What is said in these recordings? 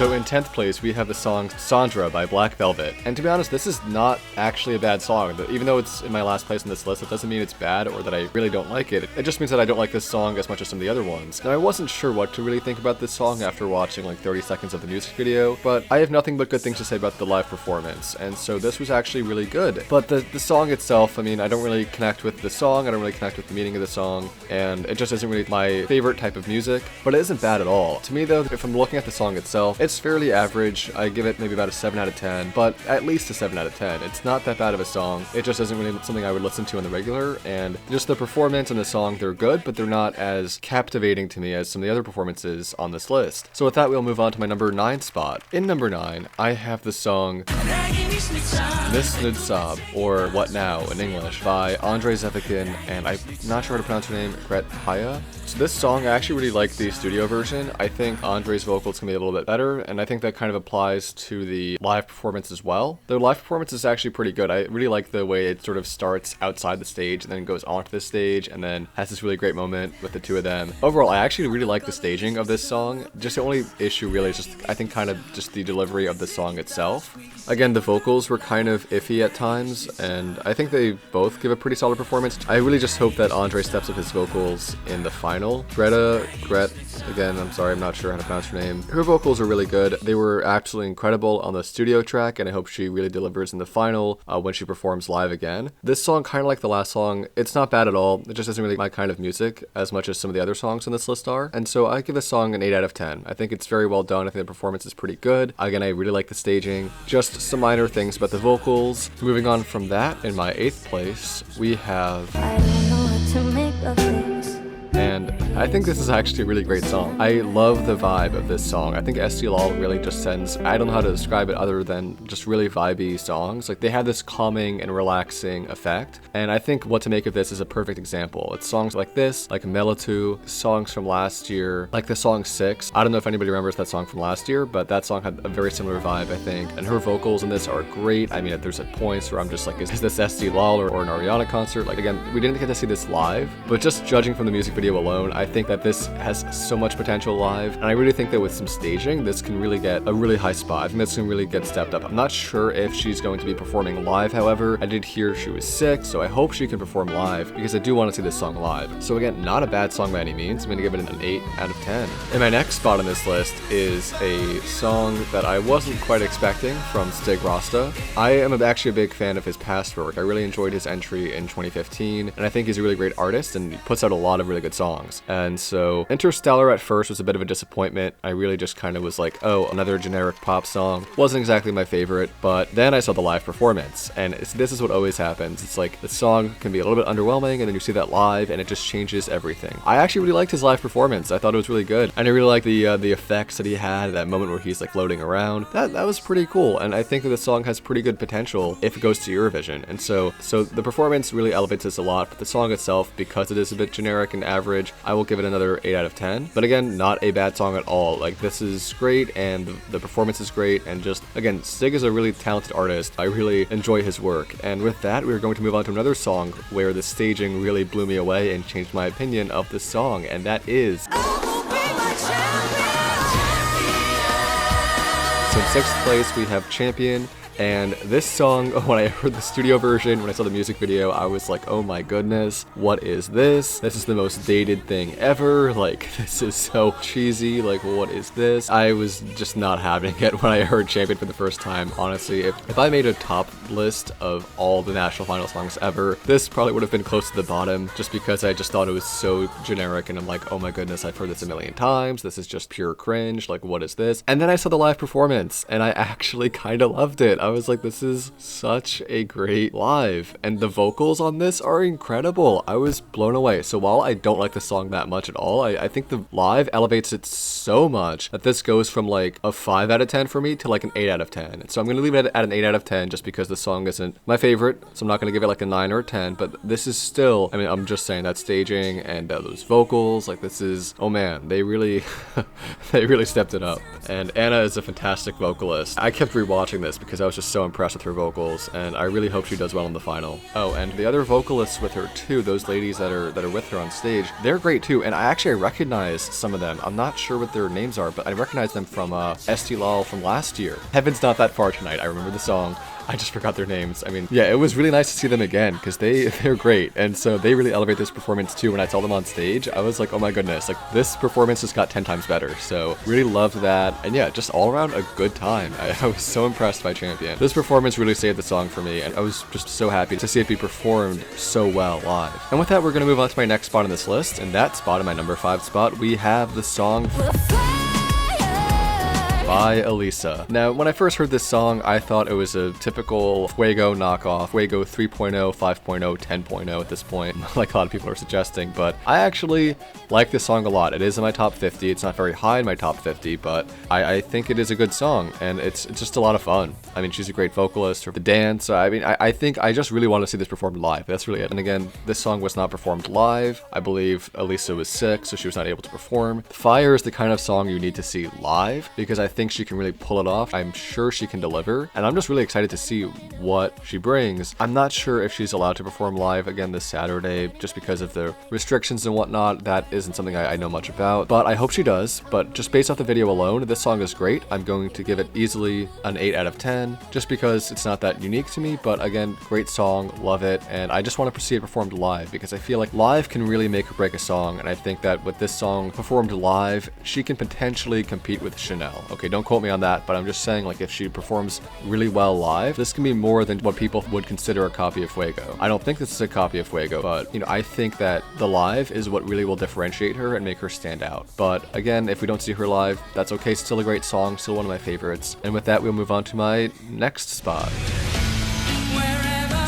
So in 10th place, we have the song Sandra by Black Velvet. And to be honest, this is not actually a bad song. Even though it's in my last place on this list, it doesn't mean it's bad or that I really don't like it. It just means that I don't like this song as much as some of the other ones. Now, I wasn't sure what to really think about this song after watching like 30 seconds of the music video, but I have nothing but good things to say about the live performance, and so this was actually really good. But the song itself, I mean, I don't really connect with the song, I don't really connect with the meaning of the song, and it just isn't really my favorite type of music, but it isn't bad at all. To me though, if I'm looking at the song itself, it's fairly average. I give it maybe about a 7 out of 10, but at least a 7 out of 10. It's not that bad of a song. It just isn't really something I would listen to on the regular, and just the performance and the song, they're good, but they're not as captivating to me as some of the other performances on this list. So with that, we'll move on to my number 9 spot. In number 9, I have the song Miss Nudsab, or What Now in English, by Andrei Zevakin, and I'm not sure how to pronounce her name, Nechayeva. So this song, I actually really like the studio version. I think Andrei's vocals can be a little bit better, and I think that kind of applies to the live performance as well. The live performance is actually pretty good. I really like the way it sort of starts outside the stage and then goes onto the stage and then has this really great moment with the two of them. Overall, I actually really like the staging of this song. Just the only issue really is just, I think, kind of just the delivery of the song itself. Again, the vocals were kind of iffy at times, and I think they both give a pretty solid performance. I really just hope that Andrei steps up his vocals in the final. Gret, again, I'm sorry, I'm not sure how to pronounce her name. Her vocals are really good. They were absolutely incredible on the studio track, and I hope she really delivers in the final when she performs live again. This song, kind of like the last song, it's not bad at all. It just isn't really my kind of music as much as some of the other songs on this list are. And so I give this song an 8 out of 10. I think it's very well done. I think the performance is pretty good. Again, I really like the staging. Just some minor things about the vocals. Moving on from that, in my 8th place, we have I don't know what to make of this. And I think this is actually a really great song. I love the vibe of this song. I think Eesti Laul really just sends, I don't know how to describe it other than just really vibey songs. Like, they have this calming and relaxing effect, and I think What to Make of This is a perfect example. It's songs like this, like Melatu, songs from last year, like the song 6. I don't know if anybody remembers that song from last year, but that song had a very similar vibe, I think, and her vocals in this are great. I mean, there's at points where I'm just like, is this Eesti Laul or an Ariana concert? Like, again, we didn't get to see this live, but just judging from the music video alone, I think that this has so much potential live, and I really think that with some staging, this can really get a really high spot. I think this can really get stepped up. I'm not sure if she's going to be performing live, however. I did hear she was sick, so I hope she can perform live, because I do want to see this song live. So again, not a bad song by any means. I'm going to give it an 8 out of 10. And my next spot on this list is a song that I wasn't quite expecting from Stig Rästa. I am actually a big fan of his past work. I really enjoyed his entry in 2015, and I think he's a really great artist, and he puts out a lot of really good songs. And so Interstellar at first was a bit of a disappointment. I really just kind of was like, oh, another generic pop song. Wasn't exactly my favorite, but then I saw the live performance, and this is what always happens. It's like the song can be a little bit underwhelming, and then you see that live, and it just changes everything. I actually really liked his live performance. I thought it was really good, and I really liked the effects that he had, that moment where he's like floating around. That was pretty cool, and I think that the song has pretty good potential if it goes to Eurovision. And so the performance really elevates this a lot, but the song itself, because it is a bit generic and average, I will give it another 8 out of 10. But again, not a bad song at all. Like, this is great, and the performance is great, and just, again, Stig is a really talented artist. I really enjoy his work. And with that, we're going to move on to another song where the staging really blew me away and changed my opinion of the song, and that is... So in 6th place, we have Champion. And this song, when I heard the studio version, when I saw the music video, I was like, oh my goodness, what is this? This is the most dated thing ever. Like, this is so cheesy. Like, what is this? I was just not having it when I heard Champion for the first time. Honestly, if I made a top list of all the national final songs ever, this probably would have been close to the bottom, just because I just thought it was so generic, and I'm like, oh my goodness, I've heard this a million times. This is just pure cringe. Like, what is this? And then I saw the live performance, and I actually kind of loved it. I was like, this is such a great live, and the vocals on this are incredible. I was blown away. So while I don't like the song that much at all, I think the live elevates it so much that this goes from like a 5 out of 10 for me to like an 8 out of 10. So I'm going to leave it at an 8 out of 10 just because the song isn't my favorite, so I'm not going to give it like a 9 or a 10, but this is still, I mean, I'm just saying that staging and those vocals, like, this is, oh man, they really they really stepped it up. And Anna is a fantastic vocalist. I kept rewatching this because I was was just so impressed with her vocals, and I really hope she does well in the final. Oh, and the other vocalists with her too, those ladies that are with her on stage, they're great too, and I recognize some of them. I'm not sure what their names are, but I recognize them from Eesti Laul from last year. Heaven's Not That Far Tonight, I remember the song. I just forgot their names. I mean, yeah, it was really nice to see them again because they're great, and so they really elevate this performance too. When I saw them on stage, I was like, oh my goodness, like this performance just got 10 times better. So really loved that, and yeah, just all around a good time. I was so impressed by Champion. This performance really saved the song for me, and I was just so happy to see it be performed so well live. And with that, we're gonna move on to my next spot on this list, and that spot, in my number 5 spot, we have the song by ELYSA. Now, when I first heard this song, I thought it was a typical Fuego knockoff, Fuego 3.0, 5.0, 10.0 at this point, like a lot of people are suggesting, but I actually like this song a lot. It is in my top 50. It's not very high in my top 50, but I think it is a good song, and it's just a lot of fun. I mean, she's a great vocalist. The dance, I mean, I think I just really want to see this performed live. That's really it. And again, this song was not performed live. I believe ELYSA was sick, so she was not able to perform. Fire is the kind of song you need to see live, because I think she can really pull it off. I'm sure she can deliver, and I'm just really excited to see what she brings. I'm not sure if she's allowed to perform live again this Saturday, just because of the restrictions and whatnot. That isn't something I know much about, but I hope she does. But just based off the video alone, this song is great. I'm going to give it easily an 8 out of 10, just because it's not that unique to me, but again, great song, love it, and I just want to see it performed live, because I feel like live can really make or break a song, and I think that with this song performed live, she can potentially compete with Chanel. Okay, don't quote me on that, but I'm just saying, like, if she performs really well live, this can be more than what people would consider a copy of Fuego. I don't think this is a copy of Fuego, but, you know, I think that the live is what really will differentiate her and make her stand out. But again, if we don't see her live, that's okay. Still a great song, still one of my favorites. And with that, we'll move on to my next spot.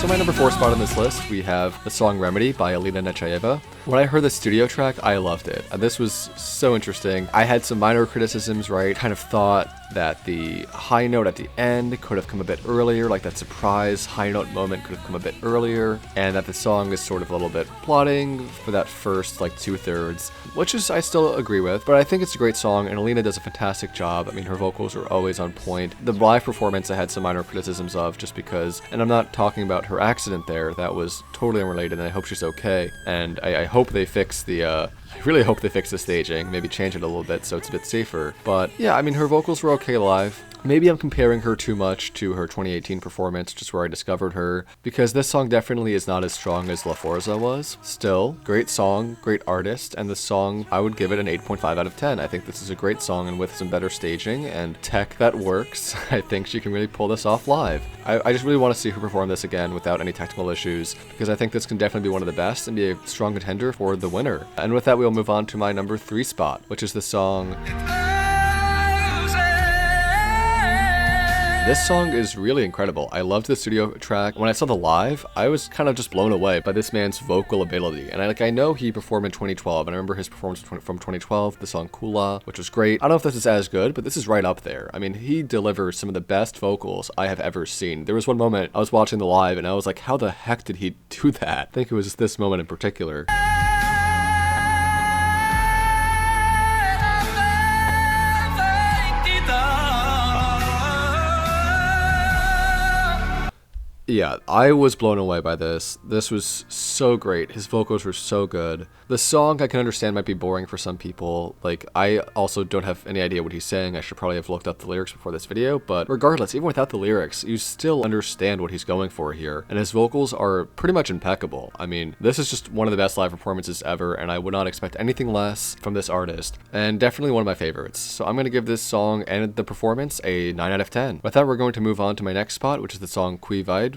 So my number 4 spot on this list, we have the song Remedy by Elina Nechayeva. When I heard the studio track, I loved it. This was so interesting. I had some minor criticisms, right? Kind of thought that the high note at the end could have come a bit earlier, like that surprise high note moment could have come a bit earlier, and that the song is sort of a little bit plodding for that first, like, 2/3, which is, I still agree with, but I think it's a great song, and Elina does a fantastic job. I mean, her vocals are always on point. The live performance I had some minor criticisms of, just because, and I'm not talking about her accident there, that was totally unrelated, and I hope she's okay, and I hope they fix the, I really hope they fix the staging, maybe change it a little bit so it's a bit safer. But yeah, I mean, her vocals were okay live. Maybe I'm comparing her too much to her 2018 performance, just where I discovered her, because this song definitely is not as strong as La Forza was. Still, great song, great artist, and the song, I would give it an 8.5 out of 10. I think this is a great song, and with some better staging and tech that works, I think she can really pull this off live. I just really want to see her perform this again without any technical issues, because I think this can definitely be one of the best and be a strong contender for the winner. And with that, we'll move on to my number 3 spot, which is the song... This song is really incredible. I loved the studio track. When I saw the live, I was kind of just blown away by this man's vocal ability. And I know he performed in 2012, and I remember his performance from 2012, the song Kula, which was great. I don't know if this is as good, but this is right up there. I mean, he delivers some of the best vocals I have ever seen. There was one moment I was watching the live, and I was like, how the heck did he do that? I think it was this moment in particular. Yeah, I was blown away by this. This was so great. His vocals were so good. The song, I can understand, might be boring for some people. Like, I also don't have any idea what he's saying. I should probably have looked up the lyrics before this video, but regardless, even without the lyrics, you still understand what he's going for here. And his vocals are pretty much impeccable. I mean, this is just one of the best live performances ever, and I would not expect anything less from this artist. And definitely one of my favorites. So I'm going to give this song and the performance a 9 out of 10. With that, we're going to move on to my next spot, which is the song Qui Vide.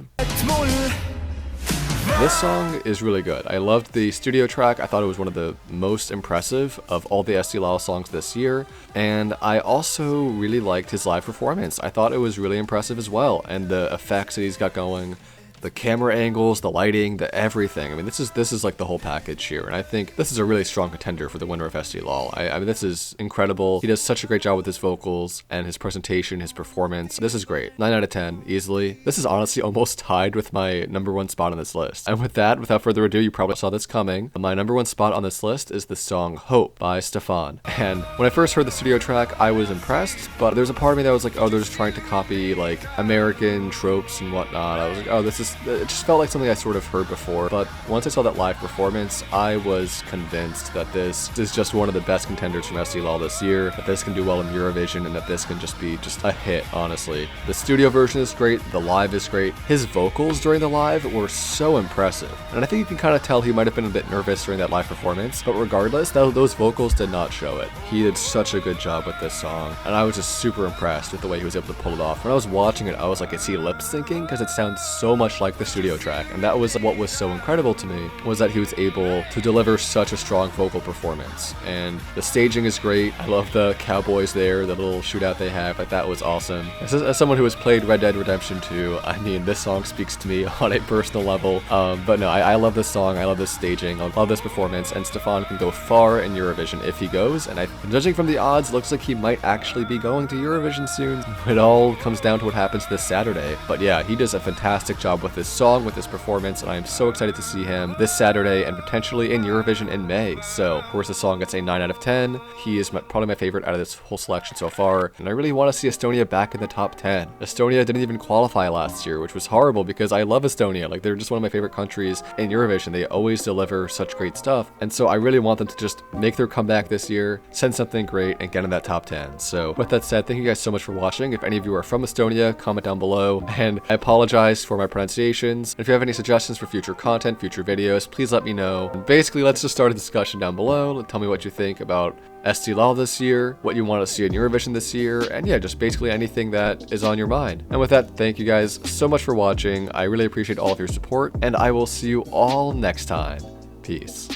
This song is really good. I loved the studio track. I thought it was one of the most impressive of all the Eesti Laul songs this year, and I also really liked his live performance. I thought it was really impressive as well, and the effects that he's got going, the camera angles, the lighting, the everything. I mean, this is like the whole package here, and I think this is a really strong contender for the winner of Eesti Laul. I mean, this is incredible. He does such a great job with his vocals and his presentation, his performance. This is great. 9 out of 10, easily. This is honestly almost tied with my #1 spot on this list. And with that, without further ado, you probably saw this coming. My #1 spot on this list is the song Hope by Stefan. And when I first heard the studio track, I was impressed, but there's a part of me that was like, oh, they're just trying to copy like American tropes and whatnot. I was like, oh, it just felt like something I sort of heard before. But once I saw that live performance, I was convinced that this is just one of the best contenders from Eesti Laul this year, that this can do well in Eurovision, and that this can just be just a hit, honestly. The studio version is great, the live is great. His vocals during the live were so impressive, and I think you can kind of tell he might have been a bit nervous during that live performance, but regardless, those vocals did not show it. He did such a good job with this song, and I was just super impressed with the way he was able to pull it off. When I was watching it, I was like, is he lip syncing? Because it sounds so much like the studio track, and that was what was so incredible to me, was that he was able to deliver such a strong vocal performance. And the staging is great. I love the cowboys there, the little shootout they have. Like, that was awesome. As someone who has played Red Dead Redemption 2, I mean, this song speaks to me on a personal level. But no, I love this song. I love this staging. I love this performance. And Stefan can go far in Eurovision if he goes. And judging from the odds, looks like he might actually be going to Eurovision soon. It all comes down to what happens this Saturday. But yeah, he does a fantastic job with this song, with this performance, and I am so excited to see him this Saturday and potentially in Eurovision in May. So, of course, the song gets a 9 out of 10. He is probably my favorite out of this whole selection so far, and I really want to see Estonia back in the top 10. Estonia didn't even qualify last year, which was horrible because I love Estonia. Like, they're just one of my favorite countries in Eurovision. They always deliver such great stuff, and so I really want them to just make their comeback this year, send something great, and get in that top 10. So, with that said, thank you guys so much for watching. If any of you are from Estonia, comment down below, and I apologize for my pronunciations. If you have any suggestions for future content, future videos, please let me know. And basically, let's just start a discussion down below. Tell me what you think about Eesti Laul this year, what you want to see in Eurovision this year, and yeah, just basically anything that is on your mind. And with that, thank you guys so much for watching. I really appreciate all of your support, and I will see you all next time. Peace.